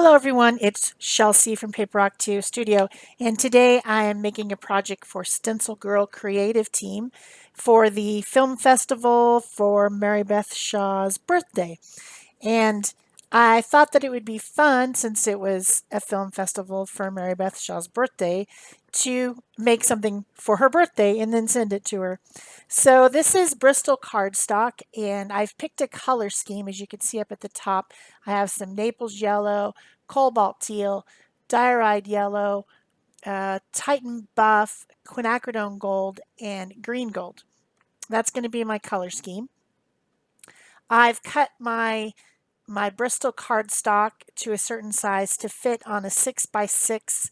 Hello everyone, it's Shel C from PaperOcotilloStudio, and today I am making a project for StencilGirl Creative Team for the film festival for Mary Beth Shaw's birthday. And I thought that it would be fun, since it was a film festival for Mary Beth Shaw's birthday, to make something for her birthday and then send it to her. So this is Bristol cardstock, and I've picked a color scheme. As you can see up at the top, I have some Naples yellow, cobalt teal, diorite yellow, Titan buff, quinacridone gold, and green gold. That's going to be my color scheme. I've cut my Bristol cardstock to a certain size to fit on a 6x6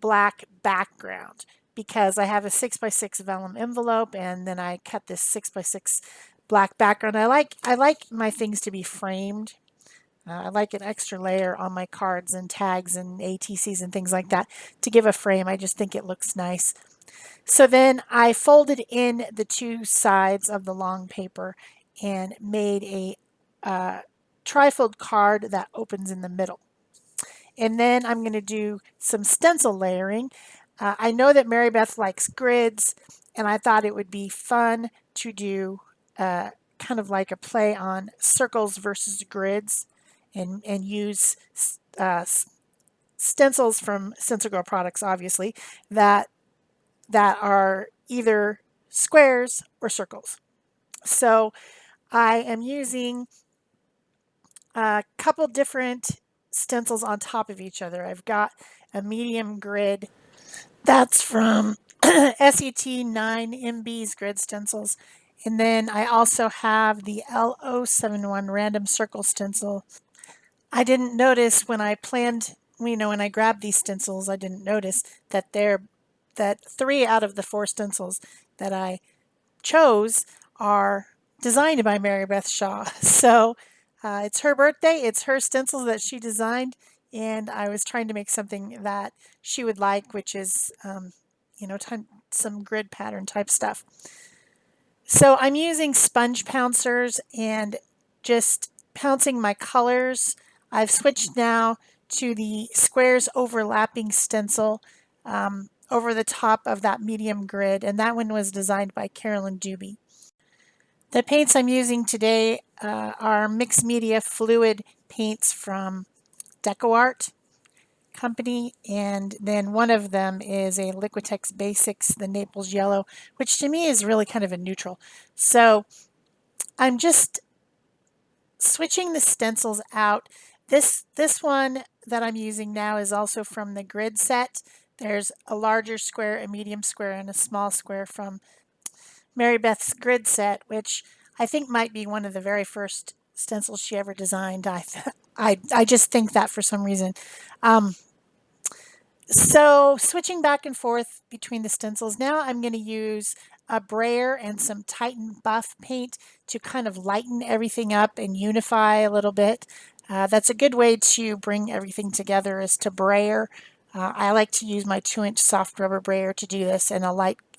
black background, because I have a 6x6 vellum envelope, and then I cut this 6x6 black background. I like my things to be framed. I like an extra layer on my cards and tags and ATCs and things like that to give a frame. I just think it looks nice. So then I folded in the two sides of the long paper and made a trifold card that opens in the middle. And then I'm going to do some stencil layering. I know that Mary Beth likes grids, and I thought it would be fun to do kind of like a play on circles versus grids, and use stencils from StencilGirl products, obviously, that are either squares or circles. So I am using a couple different stencils on top of each other. I've got a medium grid that's from SET 9MB's grid stencils. And then I also have the L071 random circle stencil. I didn't notice when I planned, when I grabbed these stencils, I didn't notice that that 3 out of the 4 stencils that I chose are designed by Mary Beth Shaw. So it's her birthday, it's her stencils that she designed, and I was trying to make something that she would like, which is, some grid pattern type stuff. So I'm using sponge pouncers and just pouncing my colors. I've switched now to the squares overlapping stencil over the top of that medium grid, and that one was designed by Carolyn Dubey. The paints I'm using today are mixed media fluid paints from DecoArt company, and then one of them is a Liquitex Basics, the Naples Yellow, which to me is really kind of a neutral. So I'm just switching the stencils out. This one that I'm using now is also from the grid set. There's a larger square, a medium square, and a small square from Mary Beth's grid set, which I think might be one of the very first stencils she ever designed. I just think that for some reason. So switching back and forth between the stencils, now I'm going to use a brayer and some Titan buff paint to kind of lighten everything up and unify a little bit. That's a good way to bring everything together, is to brayer. I like to use my 2-inch soft rubber brayer to do this, and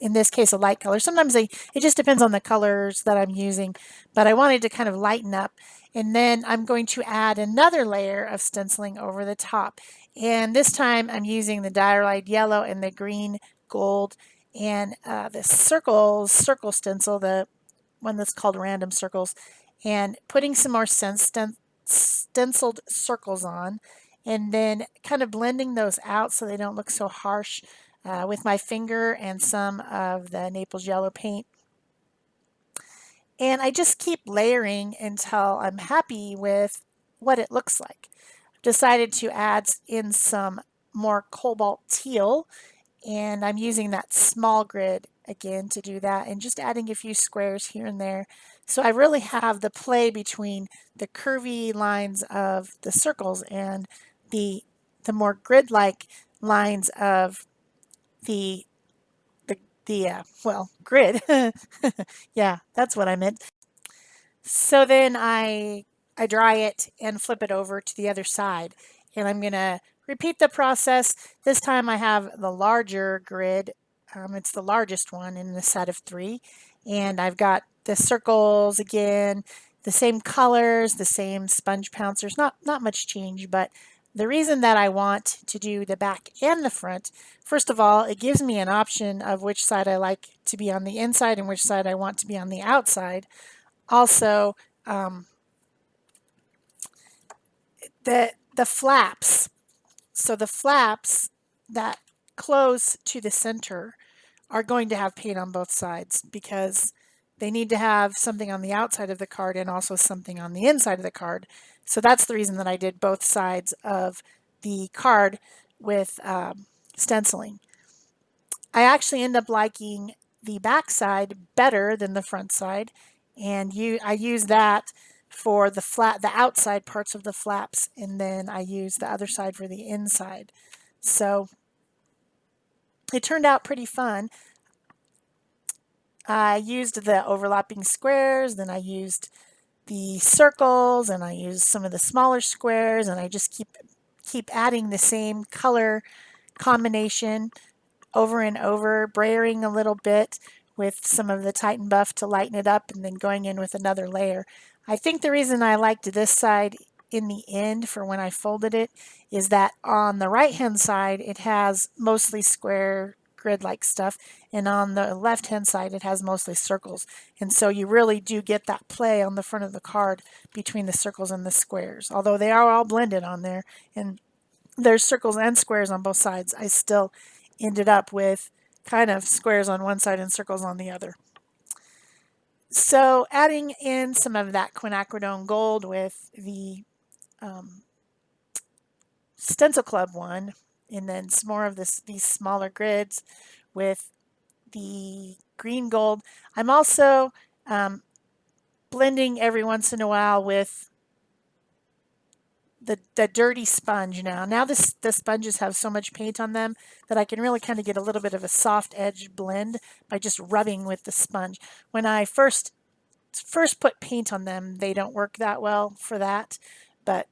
in this case, a light color. Sometimes it just depends on the colors that I'm using, but I wanted to kind of lighten up. And then I'm going to add another layer of stenciling over the top. And this time I'm using the diorite yellow and the green gold, and the circle stencil, the one that's called random circles, and putting some more stenciled circles on, and then kind of blending those out so they don't look so harsh with my finger and some of the Naples yellow paint. And I just keep layering until I'm happy with what it looks like. I've decided to add in some more cobalt teal, and I'm using that small grid again to do that, and just adding a few squares here and there. So I really have the play between the curvy lines of the circles and the more grid-like lines of the grid. Yeah, that's what I meant. So then I dry it and flip it over to the other side, and I'm going to repeat the process. This time I have the larger grid. It's the largest one in the set of 3, and I've got the circles again, the same colors, the same sponge pouncers, not much change, but The reason that I want to do the back and the front, first of all, it gives me an option of which side I like to be on the inside and which side I want to be on the outside. Also, the flaps. So the flaps that close to the center are going to have paint on both sides because they need to have something on the outside of the card and also something on the inside of the card. So that's the reason that I did both sides of the card with stenciling. I actually end up liking the back side better than the front side, and I use that for the outside parts of the flaps, and then I use the other side for the inside. So it turned out pretty fun. I used the overlapping squares, then I used the circles, and I used some of the smaller squares, and I just keep adding the same color combination over and over, brayering a little bit with some of the Titan Buff to lighten it up, and then going in with another layer. I think the reason I liked this side in the end for when I folded it is that on the right hand side it has mostly square grid-like stuff, and on the left hand side it has mostly circles, and so you really do get that play on the front of the card between the circles and the squares. Although they are all blended on there and there's circles and squares on both sides, I still ended up with kind of squares on one side and circles on the other. So adding in some of that quinacridone gold with the Stencil Club one, and then some more of these smaller grids with the green gold. I'm also blending every once in a while with the dirty sponge now. Now the sponges have so much paint on them that I can really kind of get a little bit of a soft edge blend by just rubbing with the sponge. When I first put paint on them, they don't work that well for that, but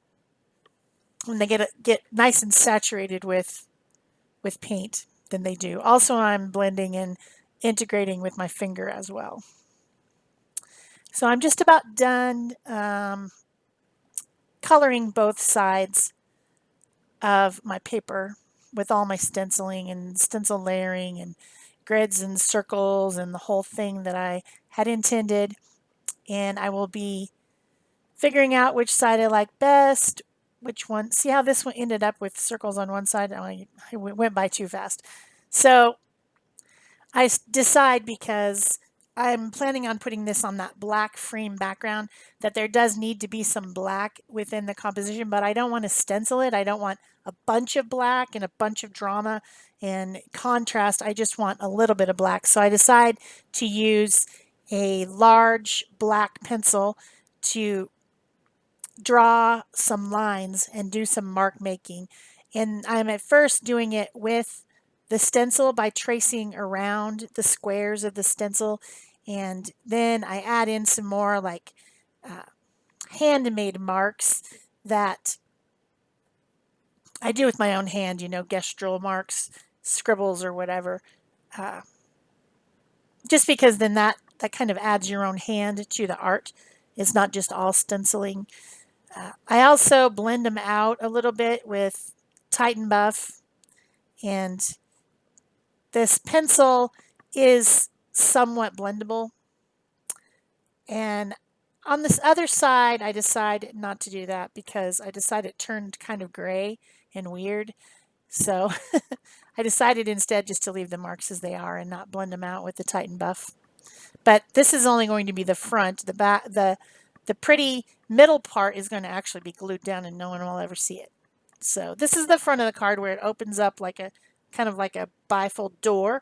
when they get nice and saturated with paint, then they do. Also, I'm blending and integrating with my finger as well. So I'm just about done coloring both sides of my paper with all my stenciling and stencil layering and grids and circles and the whole thing that I had intended. And I will be figuring out which side I like best, which one. See how this one ended up with circles on one side? Oh, I went by too fast. So I decide, because I'm planning on putting this on that black frame background, that there does need to be some black within the composition, but I don't want to stencil it. I don't want a bunch of black and a bunch of drama and contrast. I just want a little bit of black. So I decide to use a large black pencil to draw some lines and do some mark making. And I'm at first doing it with the stencil by tracing around the squares of the stencil, and then I add in some more like handmade marks that I do with my own hand, gestural marks, scribbles or whatever, just because then that kind of adds your own hand to the art. It's not just all stenciling. I also blend them out a little bit with Titan Buff, and this pencil is somewhat blendable. And on this other side, I decided not to do that because I decided it turned kind of gray and weird. So I decided instead just to leave the marks as they are and not blend them out with the Titan Buff. But this is only going to be the front. The back, the pretty middle part is going to actually be glued down and no one will ever see it. So this is the front of the card where it opens up like a kind of like a bifold door.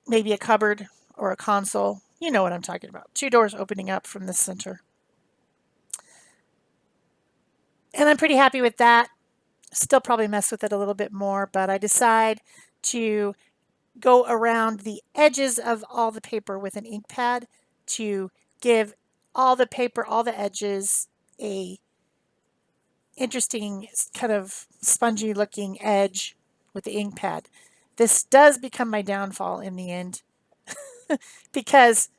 Maybe a cupboard or a console. You know what I'm talking about. Two doors opening up from the center. And I'm pretty happy with that. Still probably mess with it a little bit more, but I decide to go around the edges of all the paper with an ink pad to give all the paper, all the edges, a interesting kind of spongy looking edge with the ink pad. This does become my downfall in the end because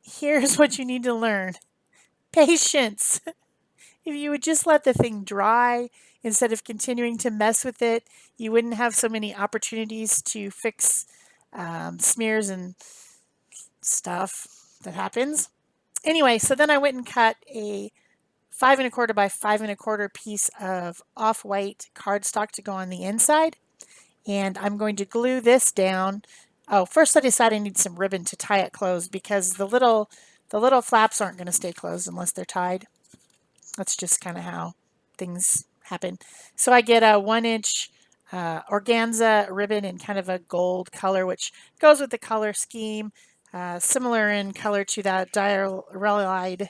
here's what you need to learn. Patience. If you would just let the thing dry instead of continuing to mess with it, you wouldn't have so many opportunities to fix smears and stuff that happens. Anyway, so then I went and cut a 5 1/4 by 5 1/4 piece of off-white cardstock to go on the inside. And I'm going to glue this down. Oh, first I decided I need some ribbon to tie it closed because the little flaps aren't going to stay closed unless they're tied. That's just kind of how things happen. So I get a 1-inch organza ribbon in kind of a gold color, which goes with the color scheme, similar in color to that diarrhea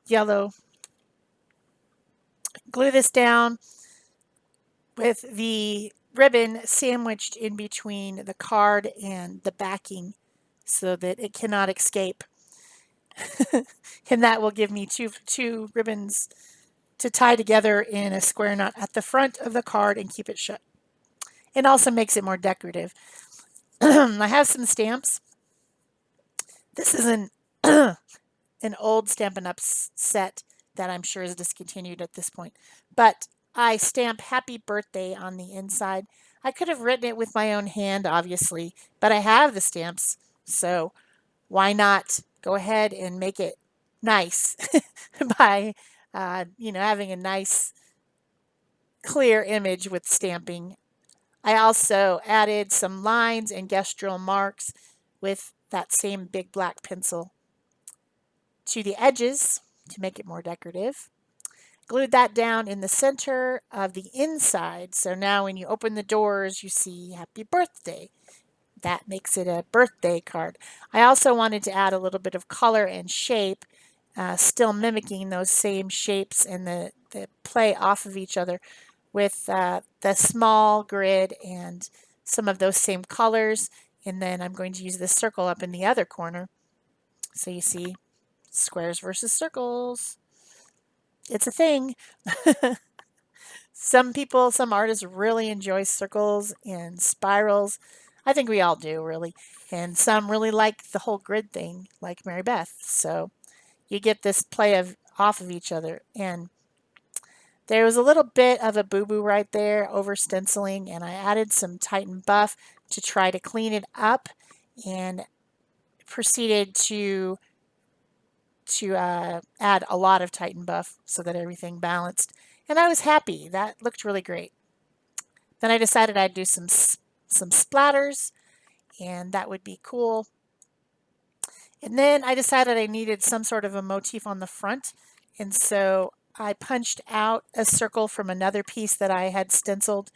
yellow. Glue this down with the ribbon sandwiched in between the card and the backing so that it cannot escape. And that will give me two ribbons to tie together in a square knot at the front of the card and keep it shut. It also makes it more decorative. I have some stamps. This is an old Stampin' Up set that I'm sure is discontinued at this point. But I stamp happy birthday on the inside. I could have written it with my own hand, obviously, but I have the stamps, so why not go ahead and make it nice by having a nice clear image with stamping. I also added some lines and gestural marks with that same big black pencil to the edges to make it more decorative. Glued that down in the center of the inside. So now when you open the doors, you see happy birthday. That makes it a birthday card. I also wanted to add a little bit of color and shape, still mimicking those same shapes and the play off of each other with the small grid and some of those same colors. And then I'm going to use this circle up in the other corner. So you see squares versus circles. It's a thing. Some artists really enjoy circles and spirals. I think we all do, really. And some really like the whole grid thing, like Mary Beth. So you get this play off of each other. And there was a little bit of a boo-boo right there over stenciling, and I added some Titan Buff to try to clean it up and proceeded to add a lot of Titan Buff so that everything balanced. And I was happy. That looked really great. Then I decided I'd do some splatters, and that would be cool. And then I decided I needed some sort of a motif on the front, and so I punched out a circle from another piece that I had stenciled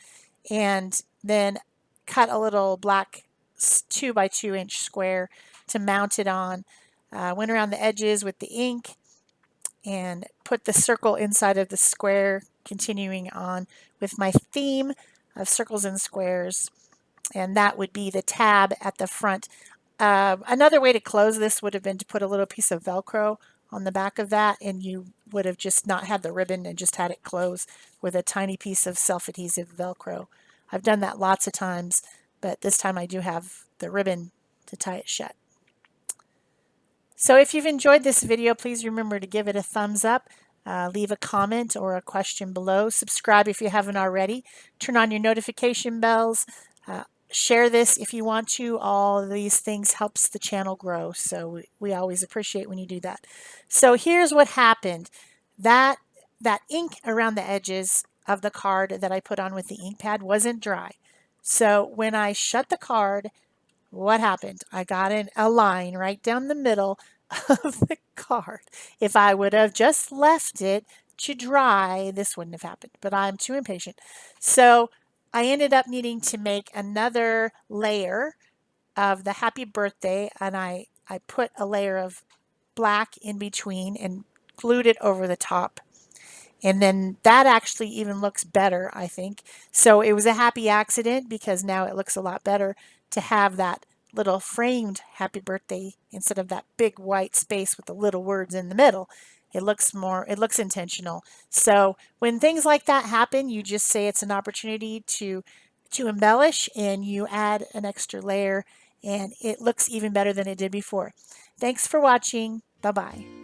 and then cut a little black 2 by 2 inch square to mount it on. Went around the edges with the ink and put the circle inside of the square, continuing on with my theme of circles and squares. And that would be the tab at the front. Another way to close this would have been to put a little piece of Velcro on the back of that, and you would have just not had the ribbon and just had it close with a tiny piece of self-adhesive Velcro. I've done that lots of times, but this time I do have the ribbon to tie it shut. So if you've enjoyed this video, please remember to give it a thumbs up, leave a comment or a question below, subscribe if you haven't already, turn on your notification bells, share this if you want to. All these things helps the channel grow, so we always appreciate when you do that. So here's what happened. That ink around the edges of the card that I put on with the ink pad wasn't dry. So when I shut the card, what happened? I got a line right down the middle of the card. If I would have just left it to dry, this wouldn't have happened, but I'm too impatient. So I ended up needing to make another layer of the happy birthday, and I put a layer of black in between and glued it over the top. And then that actually even looks better, I think. So it was a happy accident because now it looks a lot better to have that little framed happy birthday instead of that big white space with the little words in the middle. It looks intentional. So when things like that happen, you just say it's an opportunity to embellish, and you add an extra layer, and it looks even better than it did before. Thanks for watching. Bye-bye.